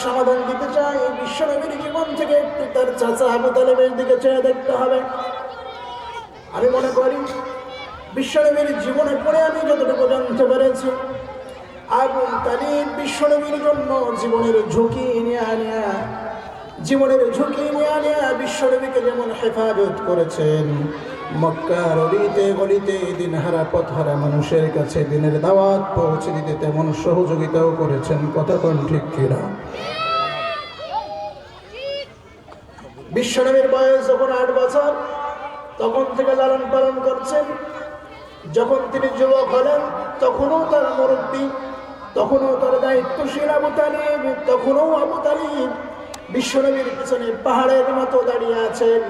সমাধান দিতে চাই, বিশ্বনবীর জীবন থেকে একটু তার চাচা আবু তালেবের দিকে চেয়ে দেখতে হবে। আমি মনে করি বিশ্বনবীর জীবনে পড়ে আমি যতটুকু জানতে পেরেছি, আবু তালিব বিশ্বনবীর জন্য জীবনের ঝুঁকি নিয়ে বিশ্বনবীকে যেমন হেফাজত করেছেন, মক্কার অলিতে গলিতে দিনহারা পথহারা মানুষের কাছে দিনের দাওয়াত পৌঁছে দিতে তেমন সহযোগিতাও করেছেন। কথা কোন ঠিক কিনা? বিশ্বনবীর বয়স যখন 8 বছর, তখন থেকে লালন পালন করছেন। যখন তিনি যুবক হলেন, তখনও তার মুরব্বী, তখনও তার দায়িত্বশীল আবু তালিব, তখনও আবু তালিব বিশ্বনবীর পিছনে পাহাড়ের মতো দাঁড়িয়ে আছেন।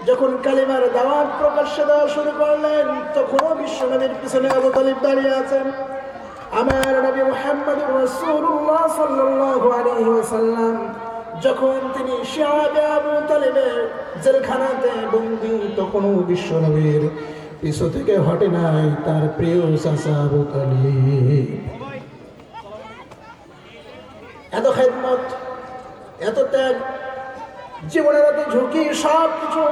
যখন কালিমার দাওয়াত প্রকাশ্যে দেওয়া শুরু করলেন, তখনও বিশ্বনবীর পিছনে আবু তালিব দাঁড়িয়ে আছেন। আমার নবী মুহাম্মদুর রাসূলুল্লাহ সাল্লাল্লাহু আলাইহি ওয়াসাল্লাম যখন তিনি শিয়াবে আবু তালিবের জেলখানাতে বন্দী, তখনও বিশ্বনবীর পিছু থেকে হটে নাই তার প্রিয় চাচা আবু তালিব। এত খেদমত, এত ত্যাগ, জীবনের এত ঝুঁকি, সব কিছু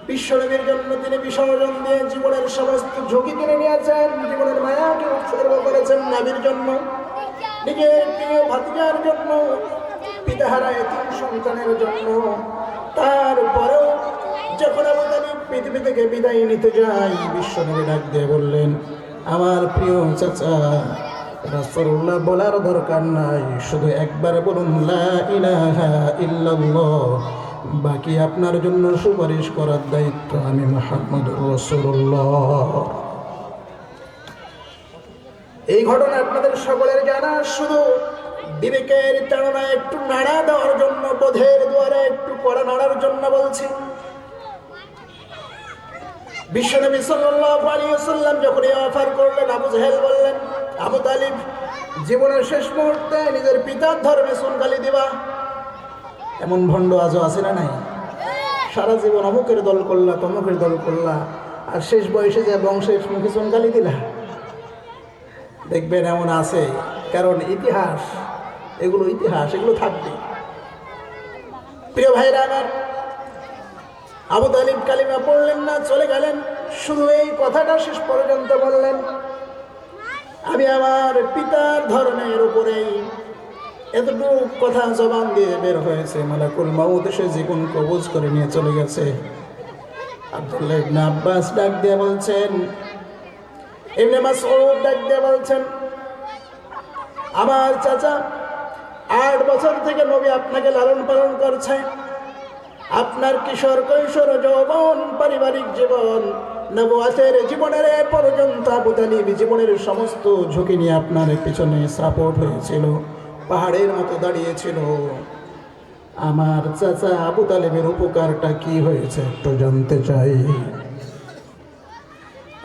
বিশ্বনবীর জন্য তিনি বিসর্জন দিয়ে জীবনের সমস্ত ঝুঁকি কিনে নিয়েছেন। জীবনের মায়াকে উৎসর্গ করেছেন নবীর জন্য, নিজের প্রিয় ভাতিজার জন্য, পিতাহারা এতিম সন্তানের জন্য। তারপরেও যখন আবু তালিব পৃথিবী থেকে বিদায় নিতে যায়, বিশ্বনবী ডাক দিয়ে বললেন, আমার প্রিয় চাচা রাসূলুল্লাহ, বলার দরকার নাই, শুধু একবার বলুন লা ইলাহা ইল্লাল্লাহ, বাকি আপনার জন্য সুপারিশ করার দায়িত্ব আমি মুহাম্মদুর রাসূলুল্লাহ। এই ঘটনা আপনাদের সকলের জানা, শুধু বিবেকের তাড়না একটু নাড়া দেওয়ার জন্য, বোধের দুয়ারে একটু কড়া নাড়ার জন্য বলছি। বিশ্বনবী সাল্লাল্লাহু আলাইহি ওয়াসাল্লাম যখন এই অফার করলেন, আবু জাহেল বললেন, আবু তালিব, জীবনের শেষ মুহূর্তে নিজের পিতার ধর্মে চুনকালি দিবা? এমন ভণ্ড আজও আছে না নাই? সারা জীবন অমুকের দল করলা, তমুকের দল করলা, আর শেষ বয়সে যে বংশের মুখে চুনকালি দিলা। দেখবেন এমন আছে, কারণ ইতিহাস, এগুলো থাকবে। প্রিয় ভাইরা আমার, আবু তালিব কালিমা পড়লেন না, চলে গেলেন। শুধু এই কথাটা শেষ পর্যন্ত বললেন, আমি আমার পিতার ধর্মের উপরেই। এতটুকু কথা জবান দিয়ে বের হয়েছে, মালাকুল মাউত এসে জীবন কবজ করে নিয়ে চলে গেছে। আব্দুল্লাহ ইবনে আব্বাস ডাক দিয়ে বলছেন, ইবনে মাসউদ ডাক দিয়ে বলছেন, আমার চাচা 8 বছর থেকে নবী আপনাকে লালন পালন করছে। আপনার কিশোর, কৈশোর, যৌবন, পারিবারিক জীবন, নবুয়তের জীবনের পর্যন্ত আবু তালিব জীবনের সমস্ত ঝুঁকি নিয়ে আপনার পিছনে সাপোর্ট হয়েছিল, পাহাড়ের মতো দাঁড়িয়েছিল। আমার চাচা আবু তালিবের উপকারটা কি হয়েছে একটু জানতে চাই।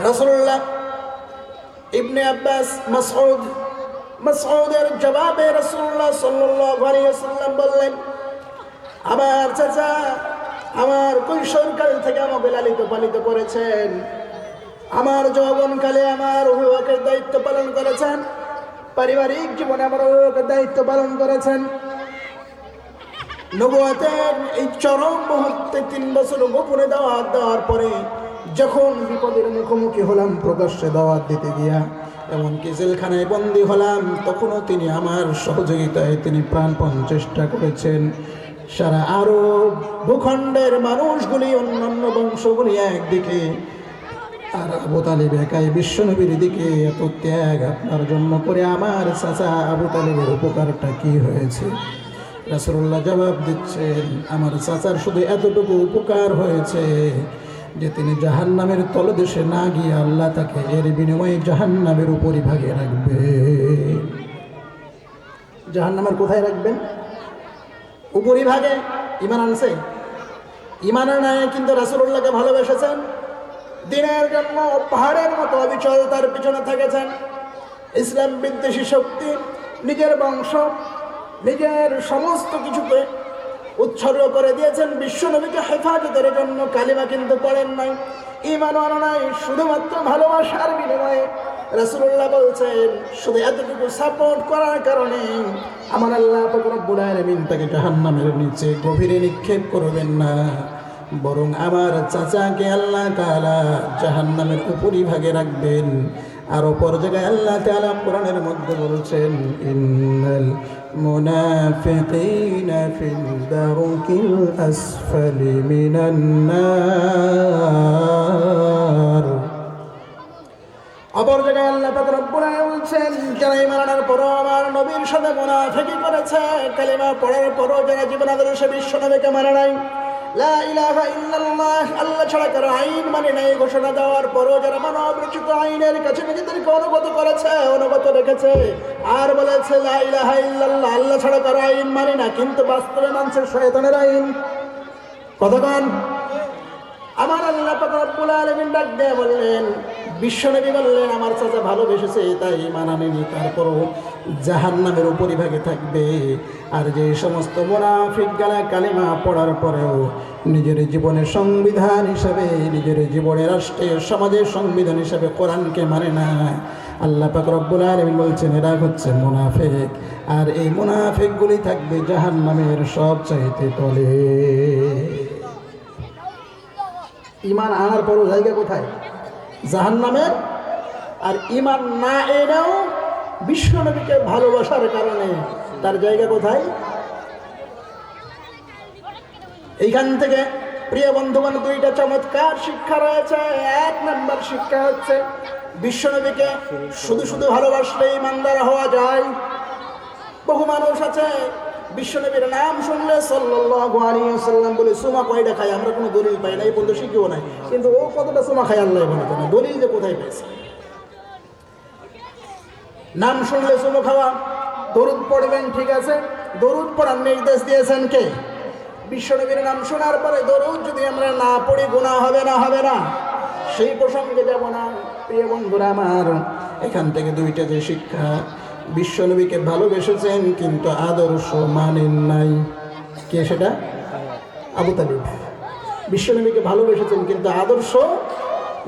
রাসূলুল্লাহ ইবনে আব্বাস মাসউদের জবাবে রাসূলুল্লাহ সাল্লাল্লাহু আলাইহি ওয়াসাল্লাম বললেন, আমার চাচা আমার কৈশোরকাল থেকে আমাকে লালিত পালিত করেছেন, আমার যৌবনকালে আমার অভিভাবকের দায়িত্ব পালন করেছেন, পারিবারিক জীবনে আমার অভিভাবকের দায়িত্ব পালন করেছেন। নবুয়তের এই চরম মুহূর্তে 3 বছর গোপনে দাওয়াত দেওয়ার পরে যখন বিপদের মুখোমুখি হলাম, প্রকাশ্যে দাওয়াত দিতে গিয়া, এমনকি জেলখানায় বন্দী হলাম, তখনও তিনি আমার সহযোগিতায় তিনি প্রাণপণ চেষ্টা করেছেন। সারা আরব ভূখণ্ডের মানুষগুলি, অন্যান্য বংশগুলি একদিকে, আর আবু তালিব একাই বিশ্বনবীর দিকে। এত ত্যাগ আপনার জন্য করে আমার চাচা আবু তালিবের উপকারটা কি হয়েছে? রাসূলুল্লাহ জবাব দিচ্ছেন, আমার চাচার শুধু এতটুকু উপকার হয়েছে যে তিনি জাহান্নামের তলদেশে না গিয়ে আল্লাহ তাকে এর বিনিময়ে জাহান্নামের উপরিভাগে রাখবে। জাহান্নামের কোথায় রাখবেন? উপরিভাগে। ঈমান আনছে? ঈমান নাই, কিন্তু রাসূলুল্লাহকে ভালোবেসেছেন, দিনের জন্য পাহাড়ের মতো অবিচল তার পিছনে থেকেছেন। ইসলাম বিদ্বেষী শক্তি নিজের বংশ, নিজের সমস্ত কিছুকে উৎসর্গ করে দিয়েছেন বিশ্বনবীকে হেফাজতের জন্য। কালিমা কিন্তু পড়েন নাই, ঈমানও আনেন নাই, শুধুমাত্র ভালোবাসার বিনিময়ে রাসূলুল্লাহ বলছেন শুধু এতটুকু সাপোর্ট করার কারণে আমার আল্লাহ পাক রব্বুল আলামিন তাকে জাহান্নামের নিচে গভীরে নিক্ষেপ করবেন না, বরং আমার চাচাকে আল্লাহ তাআলা জাহান্নামের উপরিভাগে রাখবেন। আর অপর জায়গায় আল্লাহ তাআলা কোরআনের মধ্যে বলছেন ইন্নাল মুনাফিকিনা ফিল দারকিল আসফালি মিনান নার। অপর জায়গায় আল্লাহ পাক রব্বুল আলামিন বলছেন যারা ঈমান আনার পরও আমার নবীর সাথে মুনাফিকি করেছে, কালিমা পড়ার পরও যারা জীবন আদর্শে বিশ্ব নবীকে মানে নাই, লা ইলাহা ইল্লাল্লাহ আল্লাহ ছাড়া কারো আইন মানে নাই ঘোষণা দেওয়ার পরও যারা মানব রচিত আইনের কাছে নিজেদেরকে অনুগত করেছে, অনুগত রেখেছে, আর বলেছে লা ইলাহা ইল্লাল্লাহ আল্লাহ ছাড়া কারো আইন মানে না, কিন্তু বাস্তবে মানছে শয়তানের আইন। কতক্ষণ আমার আল্লাহ পাক রব্বুল আলামিন ডাক দিয়ে বললেন, বিশ্বনবী বললেন আমার চাচা ভালোবেসেছে তাই ঈমান আনেনি, তারপরও জাহান্নামের উপরিভাগে থাকবে। আর যে সমস্ত মুনাফিক গালা কালিমা পড়ার পরেও নিজের জীবনের সংবিধান হিসাবে, নিজের জীবনের রাষ্ট্রের সমাজের সংবিধান হিসাবে কোরআনকে মানে না, আল্লাহ পাক রব্বুল আলামিন বলছেন এরা হচ্ছে মুনাফিক। আর এই মুনাফিকগুলি থাকবে জাহান্নামের সবচাইতে তলে। ঈমান আনার পরও জায়গা কোথায়? জাহান্নামের। আর ঈমান না এনেও বিশ্বনবীকে ভালোবাসার কারণে তার জায়গা কোথায়? এইখান থেকে প্রিয় বন্ধুগণ দুইটা চমৎকার শিক্ষা রয়েছে। এক নাম্বার শিক্ষা হচ্ছে বিশ্বনবীকে শুধু শুধু ভালোবাসলে ঈমানদার হওয়া যায়। বহু মানুষ আছে বিশ্বনবীর নাম শুনলে সাল্লাল্লাহু আলাইহি ওয়াসাল্লাম বলে সুমা কয়টা খায়, আমরা কোনো দলিল পাই না, এই পর্যন্ত শিখিও নাই, কিন্তু ও কতটা সুমা খায় আল্লাহ ভালো জানে, দলিল যে কোথায় পাইছে। নাম শুনলে সুমা খাওয়া, দরুদ পড়বেন, ঠিক আছে, দরুদ পড়ার নির্দেশ দিয়েছেন কে? বিশ্বনবীর নাম শোনার পরে দরুদ যদি আমরা না পড়ি গুনাহ হবে না? হবে না? সেই প্রসঙ্গে যাব না। প্রিয় বন্ধুরা আমার, এখান থেকে দুইটা যে শিক্ষা, বিশ্বনবীকে ভালোবেসেছেন কিন্তু আদর্শ মানেন নাই। কে সেটা? আবু তালিব। বিশ্বনবীকে ভালোবেসেছেন কিন্তু আদর্শ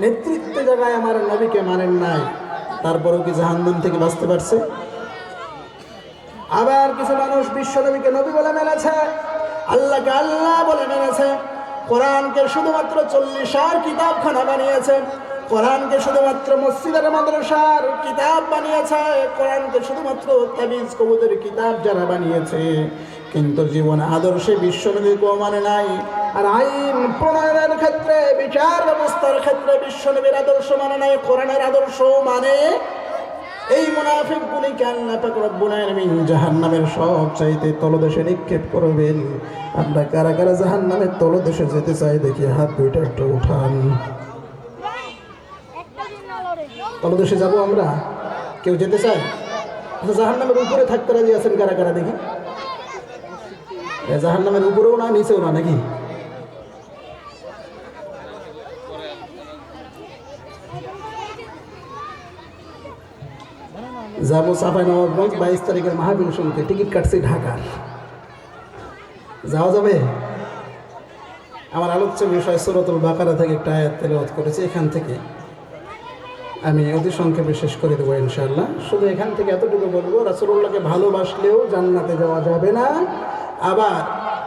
নেতৃত্বের জায়গায় আমার নবীকে মানেন নাই, তারপরেও কি জাহান্নাম থেকে বাঁচতে পারছে? আবার কিছু মানুষ বিশ্বনবীকে নবী বলে মেনেছে, আল্লাহকে আল্লাহ বলে মেনেছে, কোরআনকে শুধুমাত্র 40 কিতাবখানা বানিয়েছে, কোরআনকে শুধুমাত্র মসজিদের মাদ্রাসার কিতাব বানিয়েছে, কোরআনকে শুধুমাত্র তাবিজ কবুতের কিতাব যারা বানিয়েছে, কিন্তু জীবন আদর্শে বিশ্বনবীকেও মানে নাই। আর আইন প্রণয়নের ক্ষেত্রে, বিচার ব্যবস্থার ক্ষেত্রে বিশ্বনবীর আদর্শ মানে নাই, কোরআনের আদর্শ মানে। এই মুনাফিকগুলিকে আল্লাহ পাক রব্বুল আলামিন জাহান্নামের সবচাইতে তলদেশে নিক্ষেপ করবেন। আমরা কারা কারা জাহান্নামের তলদেশে যেতে চাই দেখি হাত দুইটা একটু উঠান। তলদেশে যাব আমরা? কেউ যেতে চাই? আচ্ছা, জাহান্নামের উপরে থাকতে রাজি আছেন কারা কারা দেখি? জাহান্নামের উপরেও না নিচেও না নাকি? যাবো চাঁপাইনবাবগঞ্জ 22 তারিখের মাহফিল শুনতে, টিকিট কাটছি ঢাকার। যাওয়া যাবে? আমার আলোচ্য বিষয় সূরাতুল বাকারা থেকে একটা আয়াত তেলাওয়াত করেছি, এখান থেকে আমি অতি সংক্ষেপে শেষ করে দেবো ইনশাআল্লাহ। শুধু এখান থেকে এতটুকু বলবো, রাসূলুল্লাহকে ভালোবাসলেও জান্নাতে যাওয়া যাবে না, আবার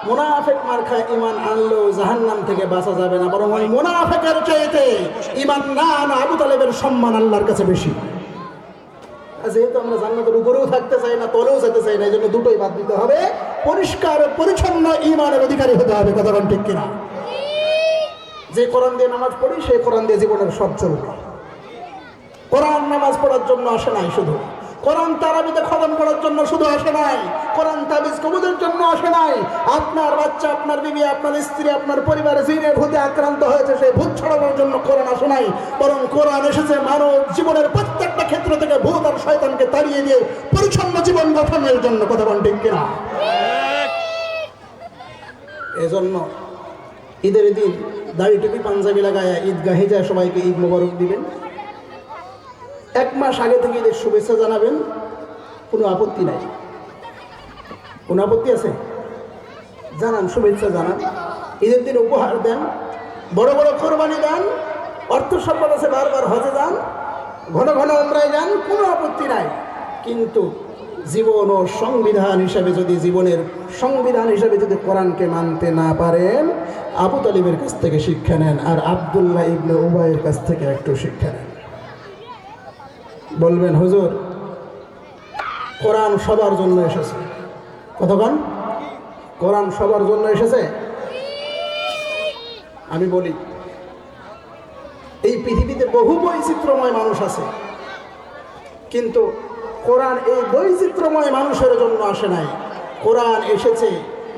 মুনাফিক মার্কা ঈমান আনলেও জাহান্নাম থেকে বাঁচা যাবে না, বরং ওই মুনাফিকের চাইতে ঈমান না আনা আবু তালেবের সম্মান আল্লাহর কাছে বেশি। যেহেতু আমরা জান্নাতের উপরেও থাকতে চাই না, তলেও যেতে চাই না, এই জন্য দুটোই বাদ দিতে হবে। পরিষ্কার পরিচ্ছন্ন ঈমানের অধিকারী হতে হবে। কথা বলেন ঠিক কিনা? যে কোরআন দিয়ে নামাজ পড়ি সেই কোরআন দিয়ে জীবনের সব চলবে। কোরআন নামাজ পড়ার জন্য আসে নাই শুধু, কোরআন তারাবিতে খতম করার জন্য শুধু আসে নাই, কোরআন তাবিজ কবুলের জন্য আসে নাই। আপনার বাচ্চা, আপনার বিবি, আপনার স্ত্রী, আপনার পরিবারে জিনের ভূতে আক্রান্ত হয়েছে, সেই ভূত ছড়ানোর জন্য কোরআন আসে নাই, বরং কোরআন এসেছে মানব জীবনের প্রত্যেকটা ক্ষেত্র থেকে ভূত আর শয়তানকে তাড়িয়ে দিয়ে পরিচ্ছন্ন জীবন গঠনের জন্য। কথা বলেন ঠিক কিনা? এজন্য ঈদের দিন দাড়ি টুপি পাঞ্জাবি লাগায় ঈদগাহে যায় সবাইকে ঈদ মোবারক দিবেন। 1 মাস আগে থেকে ঈদের শুভেচ্ছা জানাবেন, কোনো আপত্তি নাই। কোনো আপত্তি আছে? জানান, শুভেচ্ছা জানান। ঈদের দিন উপহার দেন, বড় বড় কোরবানি দেন, অর্থ সম্পদ আছে বারবার হজে যান, ঘন ঘন উমরায় যান, কোনো আপত্তি নাই, কিন্তু জীবন ও সংবিধান হিসাবে যদি জীবনের সংবিধান হিসাবে যদি কোরআনকে মানতে না পারেন, আবু তালিবের কাছ থেকে শিক্ষা নেন, আর আব্দুল্লাহ ইবনে উবাইয়ের কাছ থেকে একটু শিক্ষা নেন। বলবেন হুজুর কোরআন সবার জন্য এসেছে, কতক্ষণ কোরআন সবার জন্য এসেছে? আমি বলি এই পৃথিবীতে বহু বৈচিত্র্যময় মানুষ আছে, কিন্তু কোরআন এই বৈচিত্র্যময় মানুষের জন্য আসে নাই। কোরআন এসেছে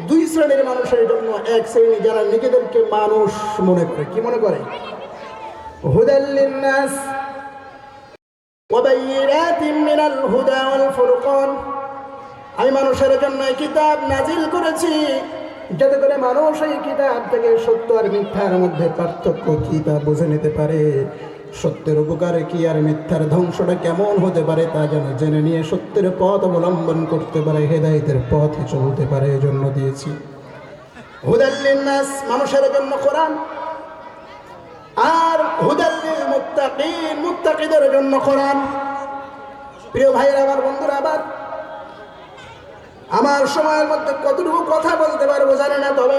দুই শ্রেণীর মানুষের জন্য। এক শ্রেণী যারা নিজেদেরকে মানুষ মনে করে, কি মনে করে? হুদাল লিন্নাস ওয়া বাইয়িনাতিন মিনাল হুদা ওয়াল ফুরকান, আমি মানুষের জন্য এই কিতাব নাজিল করেছি যাতে করে মানুষ এই কিতাব থেকে সত্য আর মিথ্যার মধ্যে পার্থক্য কি তা বুঝে নিতে পারে, সত্যের উপকারে কি আর মিথ্যার ধ্বংসটা কেমন হতে পারে তা যেন জেনে নিয়ে সত্যের পথ অবলম্বন করতে পারে, হেদায়েতের পথে চলতে পারে, এজন্য দিয়েছি। হুদাল লিন্নাস, মানুষের জন্য কোরআন, আর হুদাল লিল মুত্তাকিন, মুত্তাকিদের জন্য কোরআন। প্রিয় ভাইরা, আমার বন্ধুরা, আমার সময়ের মধ্যে কতটুকু কথা বলতে পারবো জানি না, তবে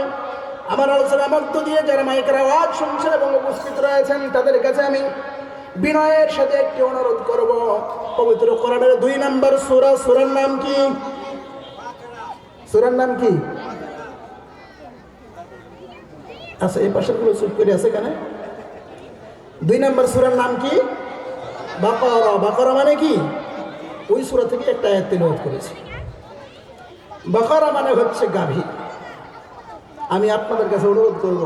আমার আলোচনার মধ্য দিয়ে যারা মাইকের আওয়াজ শুনছেন এবং উপস্থিত রয়েছেন তাদের কাছে আমি বিনয়ের সাথে একটি অনুরোধ করব। পবিত্র কোরআনের 2 নম্বর সূরা, সূরার নাম কি? সূরার নাম কি? আচ্ছা, এই পাশের গুলো চুপ করে আছে কেন? 2 নম্বর সূরার নাম কি? বাকারা। বাকারা মানে কি? ওই সূরা থেকে একটা আয়াত তেলাওয়াত করেছি। বাকারা মানে হচ্ছে গাভী। আমি আপনাদের কাছে অনুরোধ করব,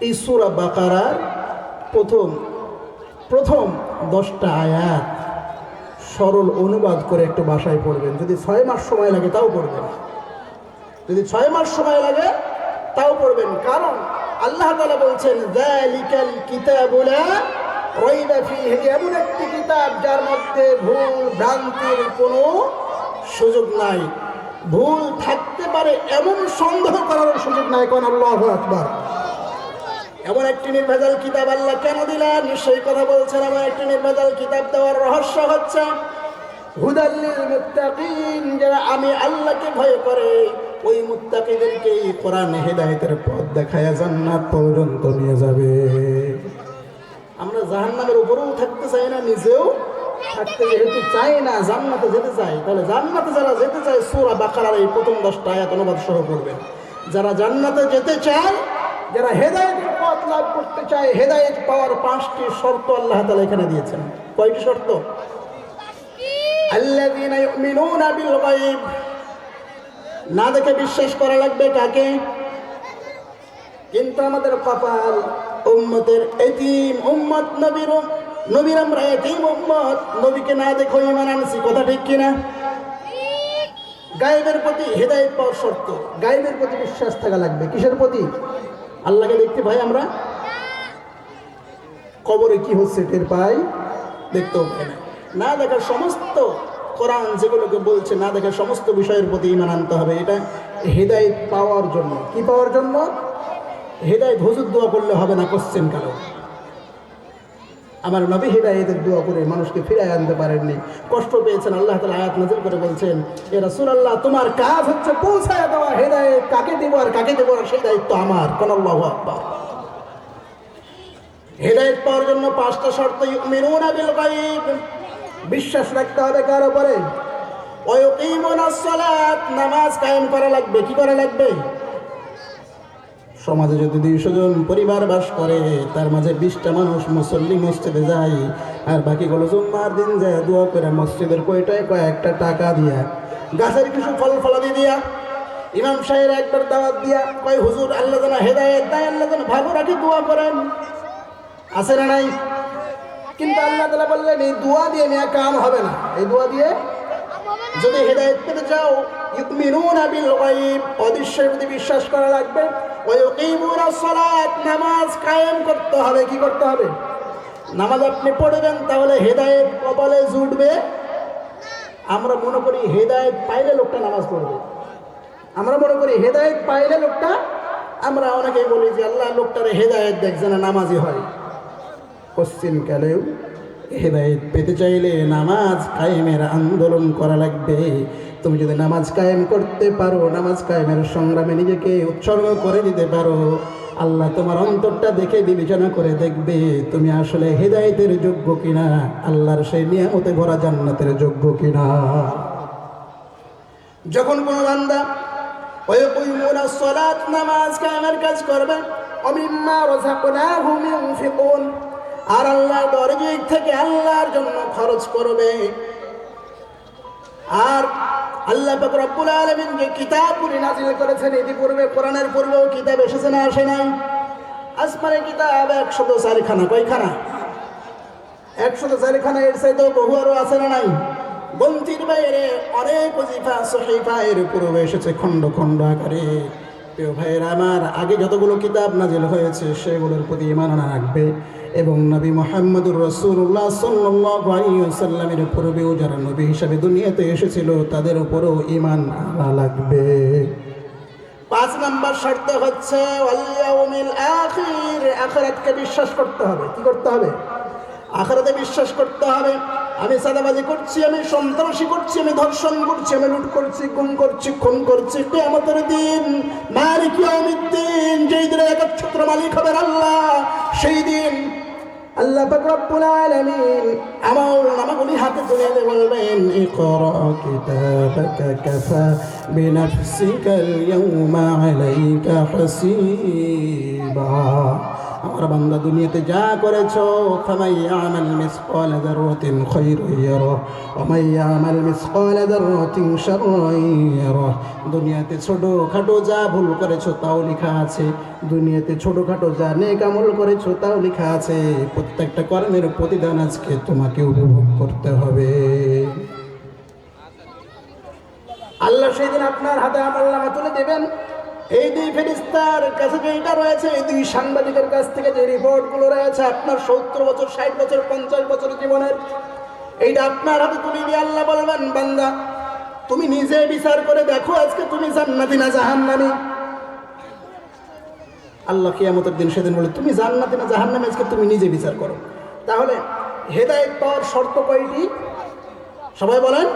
এই সূরা বাকারার প্রথম 10টা আয়াত সরল অনুবাদ করে একটু বাসায় পড়বেন। যদি 6 মাস সময় লাগে তাও পড়বেন, যদি 6 মাস সময় লাগে তাও পড়বেন। কারণ আল্লাহ তাআলা বলছেন যালিকাল কিতাবু লা রাইবা ফীহি, এমন একটি কিতাব যার মধ্যে ভুল ভ্রান্তির কোনো সুযোগ নাই। ভুল থাকতে পারে এমন সন্দেহ করার সুযোগ নাই। কোন আল্লাহু আকবার। এমন একটি নির্ভেজাল কিতাব আল্লাহ কেন দিলেন? নিশ্চয়ই কথা বলছেন, এমন একটি নির্ভেজাল কিতাব দেওয়ার রহস্য হচ্ছে হুদাল লিল মুত্তাকিন, যারা আমি আল্লাহকে ভয় করে ওই মুত্তাকিদেরকে এই কোরআন হেদায়েতের পথ দেখায়া জান্নাত পর্যন্ত নিয়ে যাবে। আমরা জাহান্নামের উপরেও থাকতে চাই না, নিজেও থাকতে যেহেতু চাই না, জান্নাতে যেতে চাই, তাহলে জান্নাতে যারা যেতে চায় সূরা বাকারার এই প্রথম 10টা আয়াত অনুবাদ সহ করবেন। যারা জান্নাতে যেতে চায়, যারা হেদায়েতের পথ লাভ করতে চায়, হেদায়েত পাওয়ার 5টি শর্ত আল্লাহ তাআলা এখানে দিয়েছেন। কয়টি শর্ত? আল্লাযীনা ইউমিনুনা বিল গায়ব, না দেখে বিশ্বাস করা লাগবে কাকে? কিন্তু আমাদের কপাল, উম্মতের এতিম উম্মত, নবীর আমরা এতিম উম্মত, নবীকে না দেখো ঈমান আনছি, কথা ঠিক কিনা? গায়েবের প্রতি হেদায়েত পাওয়ার শর্ত, গায়েবের প্রতি বিশ্বাস থাকা লাগবে। কিসের প্রতি? আল্লাহকে দেখতে পাই আমরা, কবরে কি হচ্ছে টের পাই, দেখতেও পাই না। না দেখার সমস্ত কোরআন যেগুলোকে বলছে, না দেখার সমস্ত বিষয়ের প্রতি ঈমান আনতে হবে। এটা হেদায়েত পাওয়ার জন্য। কি পাওয়ার জন্য? হেদায়েত হুজুর দোয়া করলে হবে না কোশ্চেন কালো। আমার নবী হেদায়েতের দোয়া করে মানুষকে ফিরিয়ে আনতে পারেননি, কষ্ট পেয়েছেন। আল্লাহ তাআলা আয়াত নাযিল করে বলছেন, এ রাসূলুল্লাহ, তোমার কাজ হচ্ছে পৌঁছায় দেওয়া। হেদায়েত কাকে দেব আর কাকে দেব না সেই দায়িত্ব আমার। কোন আল্লাহু আকবার। হেদায়েত পাওয়ার জন্য 5টা শর্ত। ইউমিনুনা বিল গায়ব, বিশ্বাস রাখতে হবে কার উপরে? ওয়া ইউকিমুনাস সালাত, নামাজ কায়েম করা লাগবে। কি করা লাগবে? সমাজে যদি 200 জন পরিবার বাস করে, তার মাঝে 20টা মানুষ মুসল্লি মসজিদে যায়, আর বাকিগুলো জুম্মার দিন যায় দোয়া করে মসজিদের কয়েকটা টাকা দিয়া, গাছের কিছু ফল ফলাদি দিয়া, ইমাম সাহেব একবার দাওয়াত দিয়া কয়, হুজুর আল্লাহ যেন হেদায়েত দেয়, আল্লাহ যেন ভালো রাখি, দোয়া করেন। আছে না নাই? কিন্তু আল্লাহ তাআলা বললেন এই দোয়া দিয়ে নিয়ে কাম হবে না। এই দোয়া দিয়ে যদি হেদায়েত পেতে চাও, ইউমিনুনা বিল গায়ব, অদৃশ্যের প্রতি বিশ্বাস করা লাগবে। ওয়া ইউকিমুনাস সালাত, নামাজ কায়েম করতে হবে। কি করতে হবে? নামাজ আপনি পড়বেন, তাহলে হেদায়েত কপালে জুটবে। আমরা মনে করি হেদায়েত পাইলে লোকটা নামাজ পড়বে, আমরা মনে করি হেদায়েত পাইলে লোকটা, আমরা অনেকেই বলি যে আল্লাহ লোকটারে হেদায়েত দেখ যেন নামাজি হয়। কোশ্চিন কালেও হেদায়েত পেতে চাইলে নামাজ কায়েমের আন্দোলন করা লাগবে। তুমি যদি নামাজ কায়েম করতে পারো, নামাজ কায়েমের সংগ্রামে নিজেকে উৎসর্গ করে দিতে পারো, আল্লাহ তোমার অন্তরটা দেখে বিবেচনা করে দেখবে তুমি আসলে হেদায়েতের যোগ্য কিনা, আল্লাহর সেই নিয়ামতে ভরা জান্নাতের যোগ্য কিনা। যখন কোনো বান্দা ওয়াকিমুনাস সালাত নামাজ কায়েমের কাজ করবে, ওমিম্মা রাযাকনাহুম ইউনফিকুন, আর আল্লাহর দরজা থেকে আল্লাহর জন্য খরচ করবে। আর আল্লাহ পাক রব্বুল আলামিন যে কিতাবগুলি নাযিল করেছেন, ইতিপূর্বে কোরআনের পূর্বেও কিতাব এসেছে না আসে নাই? আসমানের কিতাব 104 খানা। কয়খানা? 104 খানা। এর চাইতেও বহু আরো আছে না নাই? গন্তির বাইরে অনেক ওজিফা সহিফা এর পূর্বে এসেছে খণ্ড খণ্ড আকারে। প্রিয় ভাইয়েরা আমার, আগে যতগুলো কিতাব নাজিল হয়েছে সেগুলোর প্রতি ঈমান আনা রাখবে, এবং নবী মুহাম্মদুর রাসূলুল্লাহ সাল্লাল্লাহু আলাইহি ওয়াসাল্লামের পূর্বেও যারা নবী হিসাবে দুনিয়াতে এসেছিল তাদের উপরও ঈমান আনা লাগবে। 5 নম্বর শর্ত হচ্ছে ওয়াল ইয়াউমিল আখির, আখিরাতকে বিশ্বাস করতে হবে। কি করতে হবে? আখিরাতে বিশ্বাস করতে হবে। আমি সাদাবাজি করছি, আমি সন্ত্রাসী করছি, আমি ধর্ষণ করছি, আমি লুট করছি, গুম করছি, খুন করছি, কিয়ামতের দিন মালিক ইয়াউমিদ্দিন, যেই দিনের একচ্ছত্র মালিক হবেন আল্লাহ, সেই দিন আল্লাহ পাক রব্বুল আলামিন আমল নামাগুলি হাতে তুলে দিয়ে বলবেন, ইকরা কিতাবাকা কাফা বিনাফসিকাল ইয়াউমা আলাইকা হাসিবা। আমার বান্দা দুনিয়াতে যা করেছো, ফামান ইয়ামাল মিসকালা যাররাতিন খায়রান ইয়ারাহ ওয়া মান ইয়ামাল মিসকালা যাররাতিন শাররান ইয়ারাহ। দুনিয়াতে ছোটখাটো যা ভুল করেছো তাও লেখা আছে, দুনিয়াতে ছোটখাটো যা নেক আমল করেছো তাও লেখা আছে। প্রত্যেকটা কর্মের প্রতিদান আজকে তোমাকে উপভোগ করতে হবে। আল্লাহ সেদিন আপনার হাতে আমলনামা তুলে দেবেন। এই 2 ফেরেশতার কাছে যেটা রয়েছে, এই 2 সাংবাদিকের কাছ থেকে যে রিপোর্টগুলো রয়েছে আপনার 70 বছর, 60 বছর, 50 বছর জীবনের, এইটা আপনার হাতে তুলে দিয়ে আল্লাহ বলবেন, বান্দা তুমি নিজে বিচার করে দেখো আজকে তুমি জান্নাতি না জাহান্নামী। আল্লাহ কিয়ামতের দিন সেদিন বলে, তুমি জান্নাতি না জাহান্নামী আজকে তুমি নিজে বিচার করো। তাহলে হেদায়েত পাওয়ার শর্ত কয়টি? সবাই বলেন।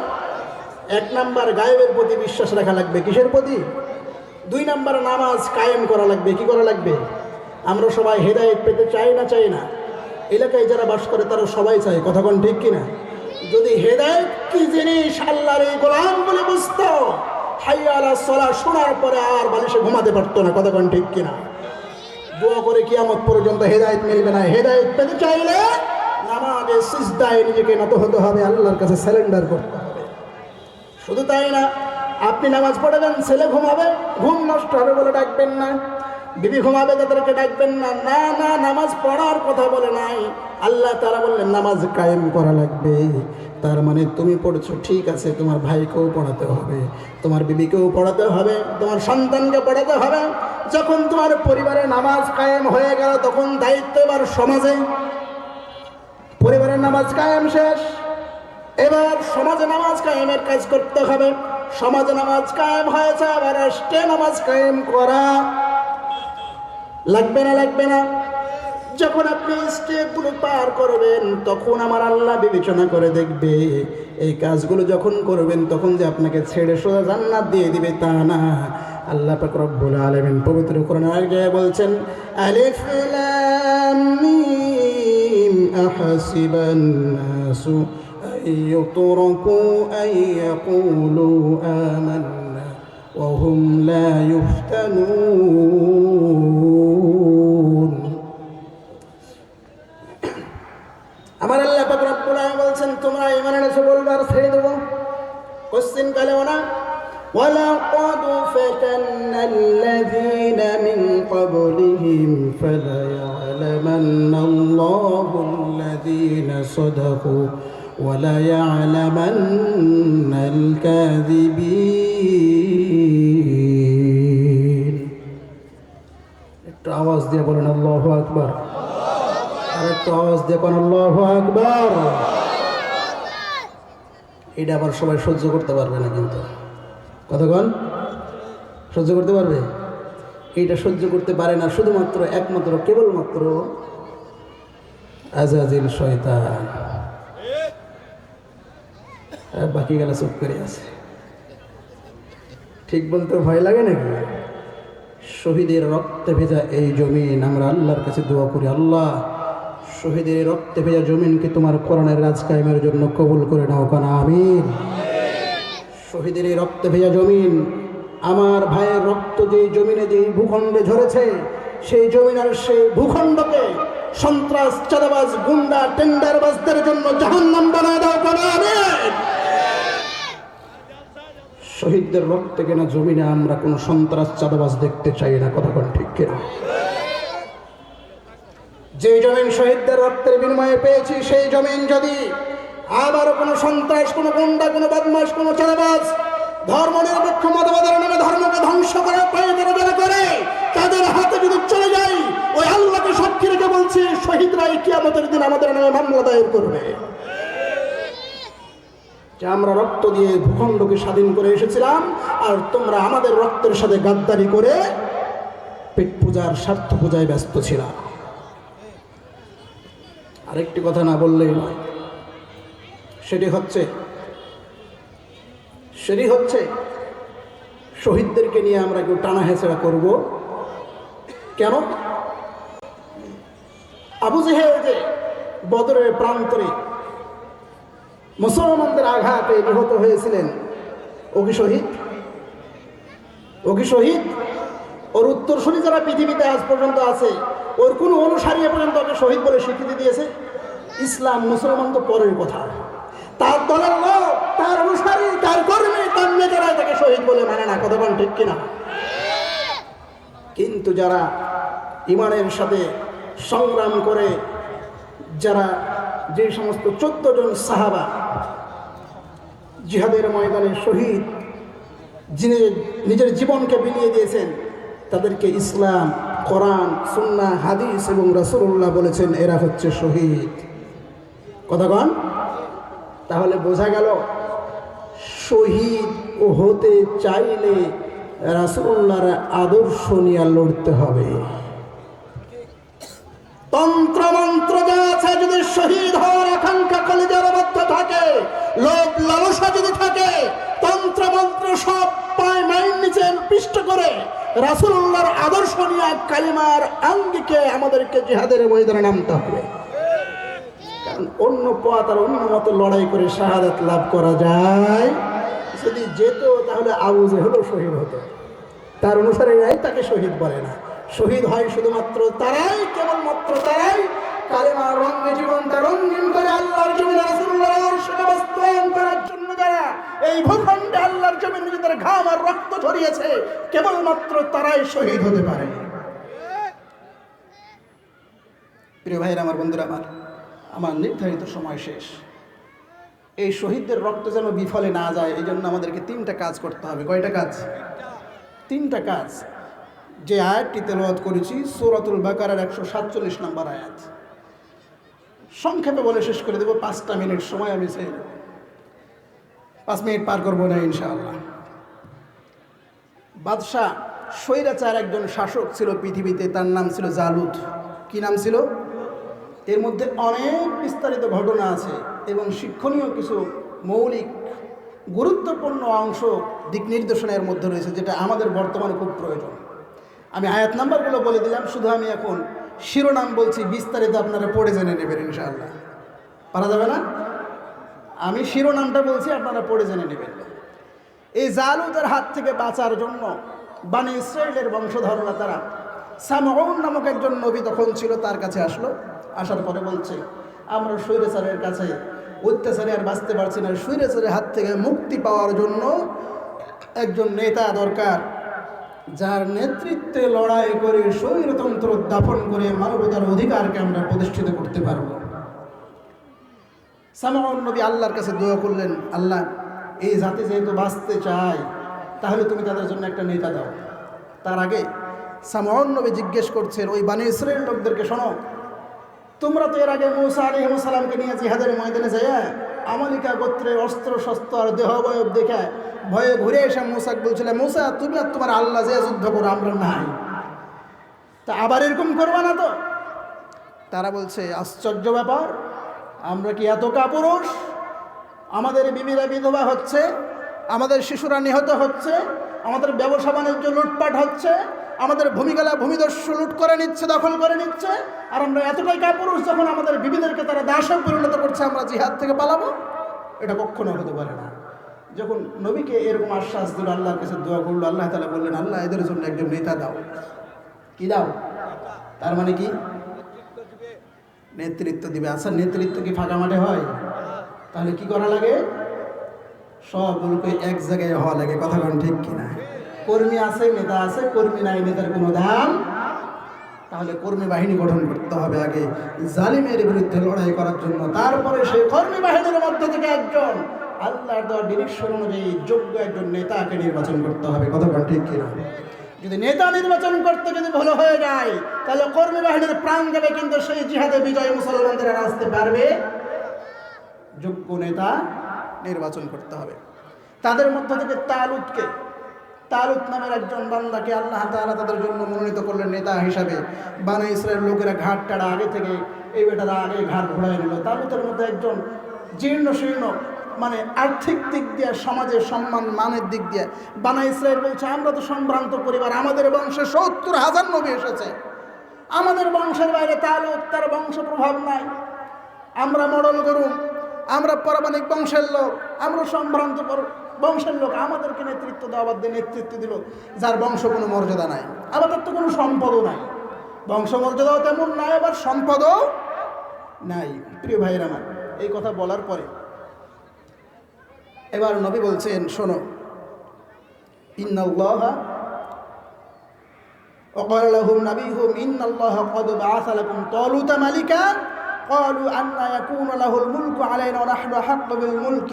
1 নাম্বার গায়েবের প্রতি বিশ্বাস রাখা লাগবে। কিসের প্রতি? 2 নাম্বার নামাজ কায়েম করা লাগবে। কি করা লাগবে? আমরা সবাই হেদায়েত পেতে চাই না? চাই না? এলাকায় যারা বাস করে তারা সবাই চায়, কথা কোন ঠিক কিনা? যদি হেদায়েত কি জিনিস আল্লাহর এই গোলাম বলে বুঝতো, হাইয়া আলাস সালাহ শোনার পরে আর বালিশে ঘুমাতে পারতো না, কথা কোন ঠিক কিনা? দোয়া করে কিয়ামত পর্যন্ত হেদায়েত মিলবে না। হেদায়েত পেতে চাইলে নামাজে সিজদায় নিজেকে নত হতে হবে, আল্লাহর কাছে সারেন্ডার করতে হবে। শুধু তাই না, আপনি নামাজ পড়বেন, ছেলে ঘুমাবে, ঘুম নষ্ট হবে বলে ডাকবেন না। বিবি ঘুমাবে, তাদেরকে ডাকবেন না। না না, নামাজ পড়ার কথা বলে নাই, আল্লাহ তাআলা বললেন নামাজ কায়েম করা লাগবে। তার মানে তুমি পড়ছো ঠিক আছে, তোমার ভাইকেও পড়াতে হবে, তোমার বিবিকেও পড়াতে হবে, তোমার সন্তানকে পড়াতে হবে। যখন তোমার পরিবারে নামাজ কায়েম হয়ে গেল, তখন দায়িত্ব এবার সমাজে। পরিবারের নামাজ কায়েম শেষ, এবার সমাজে নামাজ কায়েমের কাজ করতে হবে। সমাজে নামাজ কায়েম হয়েছে, আবার রাষ্ট্রে নামাজ কায়েম করা লাগবে না? লাগবে না? যখন আপনি স্টেপগুলো পার করবেন, তখন আমার আল্লাহ বিবেচনা করে দেখবে এই কাজগুলো যখন করবেন তখন যে আপনাকে ছেড়ে সোজা জান্নাত দিয়ে দিবে তা না। আল্লাহ পাক রব্বুল আলামিন পবিত্র কোরআনের আয়াতে বলছেন, আলিফ লাম মিম আহাসিবান নাসু আইয়ুতরাকু আইয়াকুলু আমান্না ওয়া হুম লা ইফতানুন। আমার আল্লাহ পাক রব্বুল আলামিন বলছেন, তোমরা ঈমান এনেছো বলবার ছেড়ে দেবো? কোশ্চেন কালেও না। وَلَقَدْ فَتَنَّا الَّذِينَ مِنْ قَبْلِهِمْ فَلَيَعْلَمَنَّ اللَّهُ الَّذِينَ صَدَقُوا وَلَيَعْلَمَنَّ الْكَاذِبِينَ। একটু আওয়াজ দিয়ে বলেন আল্লাহু আকবার। আর একটু আওয়াজ দিয়ে বলেন আল্লাহু আকবার। এটা আবার সবাই সহ্য করতে পারবে না, কিন্তু কতক্ষণ সহ্য করতে পারবে? এইটা সহ্য করতে পারে না শুধুমাত্র একমাত্র কেবলমাত্র আজাজিল শয়তান। আর বাকি গেলা চুপ করে আছে। ঠিক বলতে ভয় লাগে নাকি? শহীদের রক্তে ভেজা এই জমিন, আমরা আল্লাহর কাছে দোয়া করি, আল্লাহ শহীদের রক্তে ভেজা জমিনকে তোমার কোরআনের রাজ কায়েমের জন্য কবুল করে নাও কানা আমিন। শহীদের এই রক্তে ভেজা জমিন, আমার ভাইয়ের রক্ত যেই জমিনে যেই ভূখণ্ডে ঝরেছে, সেই জমিন আর সেই ভূখণ্ডকে সন্ত্রাস, চাঁদাবাজ, গুন্ডা, টেন্ডারবাজদের জন্য জাহান্নাম বানায় দাও কানা আমিন। শহীদদের রক্তে কেনা জমিনে আমরা কোনো সন্ত্রাস, চাঁদাবাজ দেখতে চাই না, কথা কোন ঠিক কিনা? যে জমিন শহীদদের রক্তের বিনিময়ে পেয়েছি, সেই জমিন যদি আবারও কোনো সন্ত্রাস, কোনো গুন্ডা, কোনো বদমাশ, কোনো চাঁদাবাজ ধর্ম নিরপেক্ষ মতবাদের নামে ধর্মকে ধ্বংস করে যারা করে, তাদের হাতে যদি চলে যায়, ওই আল্লাহকে সাক্ষী রেখে বলছি, শহীদরা এই কিয়ামতের দিন আমাদের নামে মামলা দায়ের করবে যে আমরা রক্ত দিয়ে ভূখণ্ডকে স্বাধীন করে এসেছিলাম, আর তোমরা আমাদের রক্তের সাথে গাদ্দারি করে পেট পূজার, স্বার্থ পূজায় ব্যস্ত ছিল। আরেকটি কথা না বললেই নয়, সেটি হচ্ছে শহীদদেরকে নিয়ে আমরা কেউ টানা হেঁচড়া করব কেন? আবু জেহেল যে বদরের প্রান্তরে মুসলমানদের আঘাতে নিহত হয়েছিলেন, ও কি শহীদ? ওর উত্তরসূরি যারা পৃথিবীতে আজ পর্যন্ত আছে, ওর কোনো অনুসারী পর্যন্ত ওকে শহীদ বলে স্বীকৃতি দিয়েছে? ইসলাম মুসলমান তো পরের কথা, তার দলের লোক, তার অনুসারী, তার কর্মী, তার নেতারা তাকে শহীদ বলে মানে না, কথা বলেন ঠিক কিনা? কিন্তু যারা ইমানের সাথে সংগ্রাম করে, যারা যে সমস্ত 14 জন সাহাবা জিহাদের ময়দানে শহীদ, যিনি নিজের জীবনকে বিলিয়ে দিয়েছেন, তাদেরকে ইসলাম, কোরআন, সুন্নাহ, হাদিস এবং রাসূলুল্লাহ বলেছেন এরা হচ্ছে শহীদ। কথা কন? তাহলে বোঝা গেল, শহীদ হতে চাইলে রাসূলুল্লাহর আদর্শ নিয়ে লড়তে হবে। তন্ত্র মন্ত্র যা আছে, যদি শহীদ হওয়ার আকাঙ্ক্ষা কলিজার মধ্যে থাকে, লোভ লালসা যদি থাকে, তন্ত্র মন্ত্র সব পায় মাইন নিচে পিষ্ট করে রাসূলুল্লাহর আদর্শ নিয়ে কালিমার আঙ্গিকে আমাদেরকে জিহাদের ময়দানে নামতে হবে। কারণ অন্য পথ আর অন্য মতো লড়াই করে শাহাদাত লাভ করা যায়, যদি যেত তাহলে আবু জেহেলও শহীদ হতো, তার অনুসারীরাই তাকে শহীদ বলে না। শহীদ হয় শুধুমাত্র তারাই, কেবলমাত্র তারাই কালেমার রঙে জীবনটা রঙিন করে আল্লাহর জমিনে রাসূলুল্লাহর আদর্শকে বাস্তবায়ন করার জন্য যারা এই ভূখণ্ডে আল্লাহর জমিনে নিজেদের ঘাম আর রক্ত ঝরিয়েছে, কেবলমাত্র তারাই শহীদ হতে পারে। প্রিয় ভাইরা, আমার বন্ধুরা, আমার নির্ধারিত সময় শেষ। এই শহীদদের রক্ত যেন বিফলে না যায়, এই জন্য আমাদেরকে 3টা কাজ করতে হবে। কয়টা কাজ? 3টা কাজ। যে আয়াতটি তেলাওয়াত করেছি সূরাতুল বাকারার 147 নম্বর আয়াত, সংক্ষেপে বলে শেষ করে দেব। 5টা মিনিট সময় আমি চাই, 5 মিনিট পার করবো না ইনশাআল্লাহ। বাদশাহ স্বৈরাচার একজন শাসক ছিল পৃথিবীতে, তার নাম ছিল জালুত। কি নাম ছিল? এর মধ্যে অনেক বিস্তারিত ঘটনা আছে এবং শিক্ষণীয় কিছু মৌলিক গুরুত্বপূর্ণ অংশ, দিক নির্দেশনার মধ্যে রয়েছে, যেটা আমাদের বর্তমানে খুব প্রয়োজন। আমি আয়াত নাম্বারগুলো বলে দিলাম, শুধু আমি এখন শিরোনাম বলছি, বিস্তারিত আপনারা পড়ে জেনে নেবেন ইনশাআল্লাহ। পারা যাবে না? আমি শিরোনামটা বলছি, আপনারা পড়ে জেনে নেবেন। এই জালুতের হাত থেকে বাঁচার জন্য বনী ইসরাইলের বংশধররা, তারা সামউন নামক একজন নবী তখন ছিল, তার কাছে আসলো। আসার পরে বলছে, আমরা স্বৈরাচারের কাছে অত্যাচারে আর বাঁচতে পারছি না, স্বৈরাচারের হাত থেকে মুক্তি পাওয়ার জন্য একজন নেতা দরকার, যার নেতৃত্বে লড়াই করে স্বৈরতন্ত্র দাপন করে মানবতার অধিকারকে আমরা প্রতিষ্ঠিত করতে পারব। সামউন নবী আল্লাহর কাছে দোয়া করলেন, আল্লাহ, এই জাতি যেহেতু বাঁচতে চায়, তাহলে তুমি তাদের জন্য একটা নেতা দাও। তার আগে সামউন নবী জিজ্ঞেস করছেন ওই বনী ইসরাইল লোকদেরকে, শোনো, তোমরা তো এর আগে মূসা আলাইহিস সালামকে নিয়ে জিহাদের ময়দানে যাইয়া আমালিকা গোত্রের অস্ত্র শস্ত্র আর দেহাবয়ব দেখে ভয়ে ঘুরে এসে মূসাকে বলছিলে, মূসা, তুমি আর তোমার আল্লাহ যে যুদ্ধ করো, আমরা নাই, তা আবার এরকম করবা না তো? তারা বলছে, আশ্চর্য ব্যাপার, আমরা কি এত কাপুরুষ আমাদের বিবিরা বিধবা হচ্ছে, আমাদের শিশুরা নিহত হচ্ছে, আমাদের ব্যবসা বাণিজ্য লুটপাট হচ্ছে, আমাদের ভূমিকালা ভূমিদস্যু লুট করে নিচ্ছে, দখল করে নিচ্ছে, আর আমরা এতটাই কাপুরুষ যখন আমাদের বিবিদেরকে তারা দাসে পরিণত করছে, আমরা জিহাদ থেকে পালাবো? এটা কখনো হতে পারে না। যখন নবীকে এরকম আশ্বাস দিল, আল্লাহর কাছে দোয়া করলো, আল্লাহ তাআলা বললেন, আল্লাহ এদের জন্য একজন নেতা দাও। কি দাও? তার মানে কি? নেতৃত্ব দিবে। আচ্ছা, নেতৃত্ব কি ফাঁকা মাঠে হয়? তাহলে কি করা লাগে? সবগুলোকে এক জায়গায় হওয়া লাগে। কথা বলেন ঠিক কিনা? কর্মী আছে, নেতা আছে, কর্মী নাই, নেতার কোনো দাম। তাহলে কর্মী বাহিনী গঠন করতে হবে আগে জালিমের বিরুদ্ধে লড়াই করার জন্য, তারপরে সেই কর্মী বাহিনীর মধ্য থেকে একজন আল্লাহর দেওয়া ডিরেকশন অনুযায়ী যোগ্য একজন নেতাকে নির্বাচন করতে হবে। কথা বলেন ঠিক কিনা? যদি নেতা নির্বাচন করতে যদি ভালো হয়ে যায়, তাহলে কর্মী বাহিনীর প্রাণ যাবে, কিন্তু সেই জিহাদে বিজয় মুসলমানদের আসতে পারবে। যোগ্য নেতা নির্বাচন করতে হবে। তাদের মধ্য থেকে তালুত নামের একজন বান্দাকে আল্লাহ তাআলা তাদের জন্য মনোনীত করলেন নেতা হিসাবে। বানি ইসরায়েল লোকেরা ঘাট টাড়া আগে থেকে, এই বেটারা আগে ঘাট ঘোড়ায় নিল। তালুতের মধ্যে একজন জীর্ণ শীর্ণ, মানে আর্থিক দিক দিয়ে, সমাজের সম্মান মানের দিক দিয়ে বানি ইসরায়েল বলছে, আমরা তো সম্ভ্রান্ত পরিবার, আমাদের বংশে ৭০,০০০ নবী এসেছে, আমাদের বংশের বাইরে তালুত, তার বংশ প্রভাব নাই, আমরা মডেল করুন, আমরা পৌরাণিক বংশের লোক, আমরা সম্ভ্রান্ত বংশের লোক, আমাদেরকে নেতৃত্ব দেওয়ার দিয়ে নেতৃত্ব দিল যার বংশ কোনো মর্যাদা নাই, আমাদের তো কোনো সম্পদও নাই, বংশ মর্যাদাও তেমন নাই, আবার সম্পদও নাই। প্রিয় ভাইয়ের আমার, এই কথা বলার পরে এবার নবী বলছেন, শোনো, ইন্নাল্লাহা وقال لهم نبيهم إن الله قد بعث لكم طالوت ملكا قالوا أن يكون له الملك علينا ونحن أحق بالملك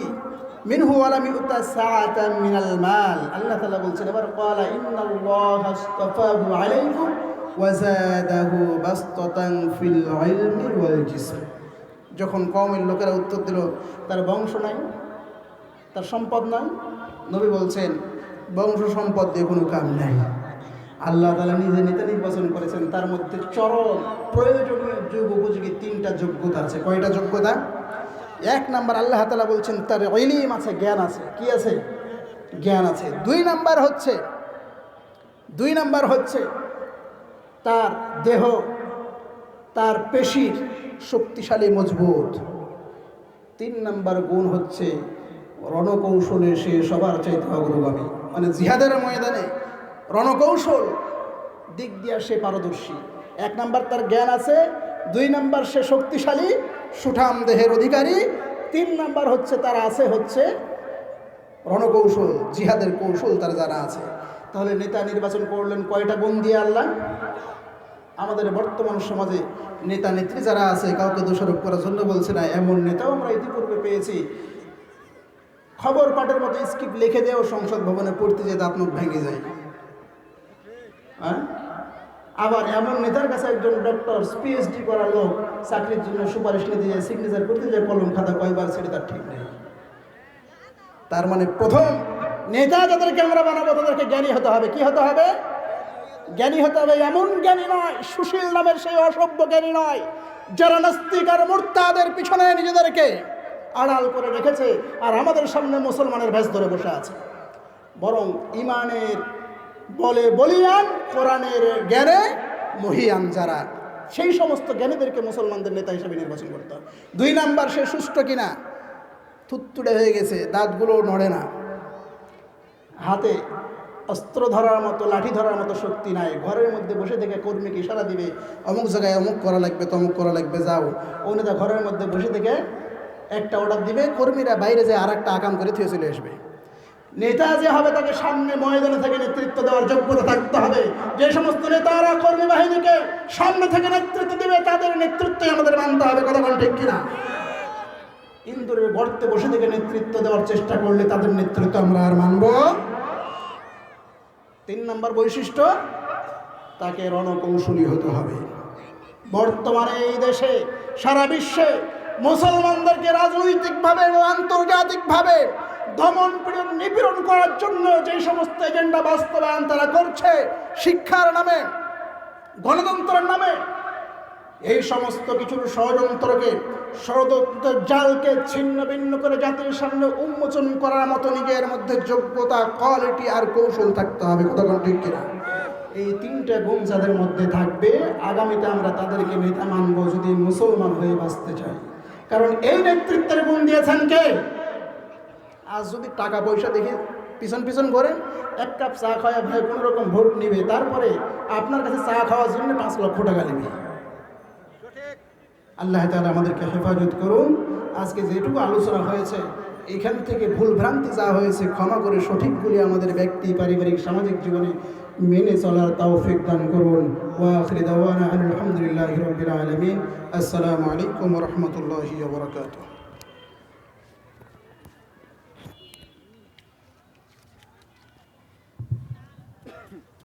منه ولم يؤت سعة من المال। আল্লাহ তাআলা বলছেন, এবার قال إن الله اصطفاه عليكم وزاده بسطة في العلم والجسم। যখন কওমের লোকেরা উত্তর দিল, তার বংশ নাই, তার সম্পদ নাই, নবী বলছেন, বংশ সম্পদ দিয়ে কোনো কাম নাই। আল্লাহ তাআলা নিজে নেতা নির্বাচন করেছেন, তার মধ্যে চরম প্রয়োজনীয় যুগ উপযোগী 3টা যোগ্যতা আছে। কয়টা যোগ্যতা? 1 নাম্বার, আল্লাহ তাআলা বলছেন তার ইলম আছে, জ্ঞান আছে। কি আছে? জ্ঞান আছে। 2 নাম্বার হচ্ছে তার দেহ, তার পেশির শক্তিশালী মজবুত। 3 নাম্বার গুণ হচ্ছে রণকৌশলে সে সবার চাইতে অগ্রগামী, মানে জিহাদের ময়দানে রণকৌশল দিক দিয়ে সে পারদর্শী। 1 নাম্বার তার জ্ঞান আছে, 2 নাম্বার সে শক্তিশালী সুঠাম দেহের অধিকারী, 3 নাম্বার হচ্ছে তার আছে হচ্ছে রণকৌশল, জিহাদের কৌশল তার জানা আছে। তাহলে নেতা নির্বাচন করলেন কয়টা গুণ দিয়ে আল্লাহ? আমাদের বর্তমান সমাজে নেতা নেত্রী যারা আছে, কাউকে দোষারোপ করার জন্য বলছে না, এমন নেতাও আমরা ইতিপূর্বে পেয়েছি, খবর পাঠের মতো স্ক্রিপ্ট লিখে দেও, সংসদ ভবনে পড়তে যেয়ে দাঁত মুখ ভেঙে যায়। আবার এমন নেতার কাছে একজন ডক্টর পিএইচডি করা লোক চাকরির জন্য সুপারিশ নিতে যায়, সিগনেচার করতে যায়, কলম খাতা কয়বার সেটা তার ঠিক নেই। তার মানে প্রথম নেতা যাদেরকে আমরা বানাবো তাদেরকে জ্ঞানী হতে হবে। কি হতে হবে? জ্ঞানী হতে হবে। এমন জ্ঞানী নয়, সুশীল নামের সেই অসভ্য জ্ঞানী নয়, যারা নাস্তিক আর মুরতাদের পিছনে নিজেদেরকে আড়াল করে রেখেছে আর আমাদের সামনে মুসলমানের ভেষ ধরে বসে আছে। বরং ইমানের বলে বলিয়ান, কোরআনের জ্ঞানে মহিয়ান যারা, সেই সমস্ত জ্ঞানীদেরকে মুসলমানদের নেতা হিসেবে নির্বাচন করতে হবে। 2 নাম্বার, সে সুস্থ কিনা, থুততুড়ে হয়ে গেছে, দাঁতগুলো নড়ে না, হাতে অস্ত্র ধরার মতো, লাঠি ধরার মতো শক্তি নাই, ঘরের মধ্যে বসে থেকে কর্মীকে ইশারা দিবে, অমুক জায়গায় অমুক করা লাগবে, তমুক করা লাগবে, যাও। ও নেতা ঘরের মধ্যে বসে থেকে একটা অর্ডার দিবে, কর্মীরা বাইরে যায় আর একটা আকাম করে থুয়ে চলে আসবে। নেতা যে হবে তাকে সামনে ময়দানে থেকে নেতৃত্ব দেওয়ার যোগ্যতা থাকতে হবে। যে সমস্ত নেতারা কর্মী বাহিনীকে সামনে থেকে নেতৃত্ব দেবে, তাদের নেতৃত্বই আমাদের মানতে হবে। কথা বলেন ঠিক কিনা? ইন্দুরের গর্তে বসে থেকে নেতৃত্ব দেওয়ার চেষ্টা করলে তাদের নেতৃত্ব আমরা আর মানব। 3 নাম্বার বৈশিষ্ট্য, তাকে রণকৌশলী হতে হবে। বর্তমানে এই দেশে, সারা বিশ্বে মুসলমানদেরকে রাজনৈতিকভাবে এবং আন্তর্জাতিকভাবে দমন পীড়ন নিপীড়ন করার জন্য যে সমস্ত এজেন্ডা বাস্তবায়ন তারা করছে, শিক্ষার নামে, গণতন্ত্রের নামে, এই সমস্ত কিছুর ষড়যন্ত্রকে, ষড়যন্ত্রের জালকে ছিন্ন ভিন্ন করে জাতির সামনে উন্মোচন করার মতো নিজের মধ্যে যোগ্যতা, কোয়ালিটি আর কৌশল থাকতে হবে। কথা ঠিক কিনা? এই তিনটা গুণ যাদের মধ্যে থাকবে, আগামীতে আমরা তাদেরকে নেতা মানব যদি মুসলমান হয়ে বাঁচতে চাই। কারণ এই নেতৃত্বের গুণ দিয়েছেন কে? আজ যদি টাকা পয়সা দেখে পিছন পিছন করেন, এক কাপ চা খাওয়া ভাই কোনো রকম ভোট নিবে, তারপরে আপনার কাছে চা খাওয়ার জন্য 5 লক্ষ টাকা নেবে। আল্লাহ তাআলা আমাদেরকে হেফাজত করুন। আজকে যেটুকু আলোচনা হয়েছে, এখান থেকে ভুল ভ্রান্তি যা হয়েছে ক্ষমা করে সঠিকগুলি আমাদের ব্যক্তি, পারিবারিক, সামাজিক জীবনে মেনে চলার তৌফিক দান করুন। ওয়া আখিরু দাওয়ানা আলহামদুলিল্লাহি রাব্বিল আলামিন। আসসালামু আলাইকুম ওয়া রাহমাতুল্লাহি ওয়া বারাকাতুহু।